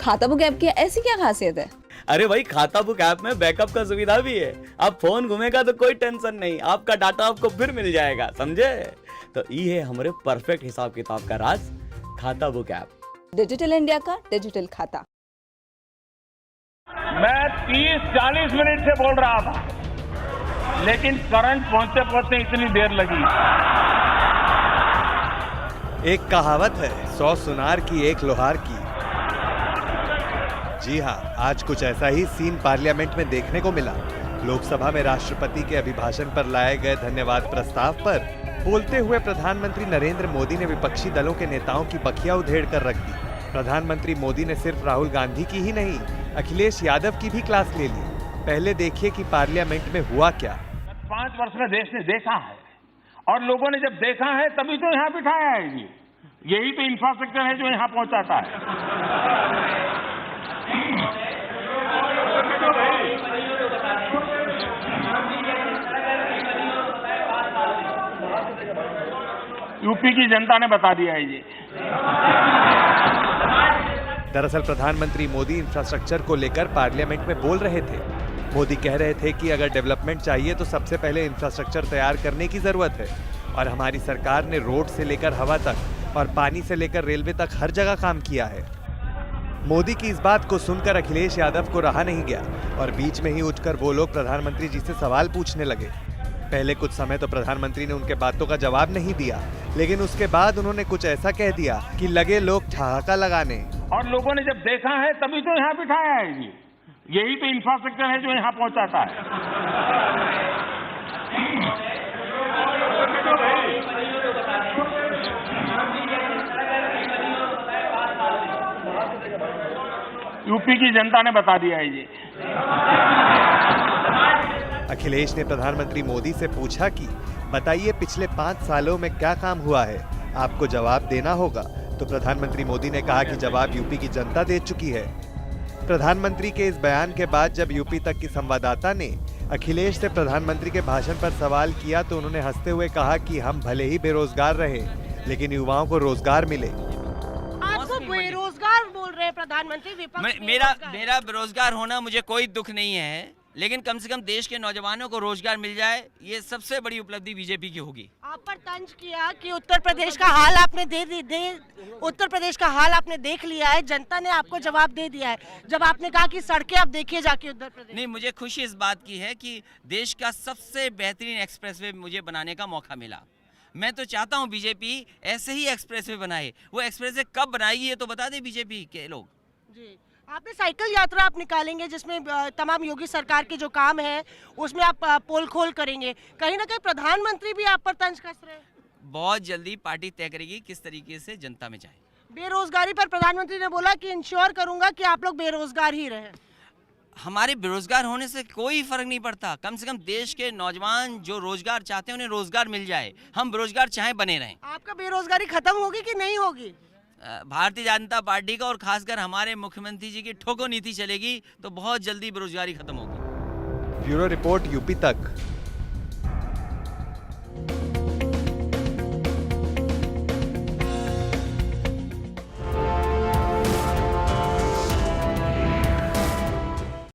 खाता book app की ऐसी क्या खासियत है? अरे भाई, खाता बुक ऐप में बैकअप का सुविधा भी है। अब फोन घूमेगा तो कोई टेंशन नहीं, आपका डाटा आपको फिर मिल जाएगा, समझे? तो ये है हमारे परफेक्ट हिसाब किताब का राज, खाता बुक ऐप। डिजिटल इंडिया का डिजिटल खाता। मैं 30-40 मिनट से बोल रहा था, लेकिन करंट पहुंचते पहुंचते इतनी देर लगी। एक कहावत है, 100 सुनार की एक लोहार की। जी हाँ, आज कुछ ऐसा ही सीन पार्लियामेंट में देखने को मिला। लोकसभा में राष्ट्रपति के अभिभाषण पर लाए गए धन्यवाद प्रस्ताव पर बोलते हुए प्रधानमंत्री नरेंद्र मोदी ने विपक्षी दलों के नेताओं की बखिया उधेड़ कर रख दी। प्रधानमंत्री मोदी ने सिर्फ राहुल गांधी की ही नहीं, अखिलेश यादव की भी क्लास ले ली। पहले देखिए कि पार्लियामेंट में हुआ क्या। 5 वर्ष में देश ने देखा है, और लोगों ने जब देखा है तभी तो यहाँ बिठाया है। जी, यही तो इंफ्रास्ट्रक्चर है जो यहाँ पहुंचाता है। यूपी की जनता ने बता दिया है जी। दरअसल प्रधानमंत्री मोदी इंफ्रास्ट्रक्चर को लेकर पार्लियामेंट में बोल रहे थे। मोदी कह रहे थे कि अगर डेवलपमेंट चाहिए तो सबसे पहले इंफ्रास्ट्रक्चर तैयार करने की जरूरत है, और हमारी सरकार ने रोड से लेकर हवा तक और पानी से लेकर रेलवे तक हर जगह काम किया है। मोदी की इस बात को सुनकर अखिलेश यादव को रहा नहीं गया और बीच में ही उठकर वो लोग प्रधानमंत्री जी से सवाल पूछने लगे। पहले कुछ समय तो प्रधानमंत्री ने उनके बातों का जवाब नहीं दिया, लेकिन उसके बाद उन्होंने कुछ ऐसा कह दिया कि लगे लोग ठहाका लगाने। और लोगों ने जब देखा है तभी तो यहाँ बिठाया है। जी, यही तो इंफ्रास्ट्रक्चर है जो यहाँ पहुंचाता है। यूपी की जनता ने बता दिया है जी। अखिलेश ने प्रधानमंत्री मोदी से पूछा कि बताइए पिछले 5 सालों में क्या काम हुआ है, आपको जवाब देना होगा। तो प्रधानमंत्री मोदी ने कहा कि जवाब यूपी की जनता दे चुकी है। प्रधानमंत्री के इस बयान के बाद जब यूपी तक की संवाददाता ने अखिलेश से प्रधानमंत्री के भाषण पर सवाल किया तो उन्होंने हंसते हुए कहा कि हम भले ही बेरोजगार रहे, लेकिन युवाओं को रोजगार मिले। आपको बेरोजगार बोल रहे हैं प्रधानमंत्री, विपक्ष मेरा बेरोजगार होना मुझे कोई दुख नहीं है, लेकिन कम से कम देश के नौजवानों को रोजगार मिल जाए, ये सबसे बड़ी उपलब्धि बीजेपी की होगी। आप पर तंज किया कि उत्तर प्रदेश का हाल आपने उत्तर प्रदेश का हाल आपने देख लिया है, जनता ने आपको जवाब दे दिया है जब आपने कहा कि सड़कें आप देखिए जाके उत्तर प्रदेश। नहीं, मुझे खुशी इस बात की है कि देश का सबसे बेहतरीन एक्सप्रेसवे मुझे बनाने का मौका मिला। मैं तो चाहता हूँ बीजेपी ऐसे ही एक्सप्रेसवे बनाए। वो एक्सप्रेसवे कब बनाएगी ये तो बता दे बीजेपी के लोग। जी, आपने साइकिल यात्रा आप निकालेंगे जिसमें तमाम योगी सरकार के जो काम है उसमें आप पोल खोल करेंगे, कहीं ना कहीं प्रधानमंत्री भी आप पर तंज कस रहे हैं। बहुत जल्दी पार्टी तय करेगी किस तरीके से जनता में जाए। बेरोजगारी पर प्रधानमंत्री ने बोला कि इंश्योर करूंगा कि आप लोग बेरोजगार ही रहे। हमारे बेरोजगार होने से कोई फर्क नहीं पड़ता, कम से कम देश के नौजवान जो रोजगार चाहते हैं उन्हें रोजगार मिल जाए। हम बेरोजगार चाहे बने रहें। आपका बेरोजगारी खत्म होगी कि नहीं होगी? भारतीय जनता पार्टी का और खासकर हमारे मुख्यमंत्री जी की ठोको नीति चलेगी तो बहुत जल्दी बेरोजगारी खत्म होगी। ब्यूरो रिपोर्ट, यूपी तक।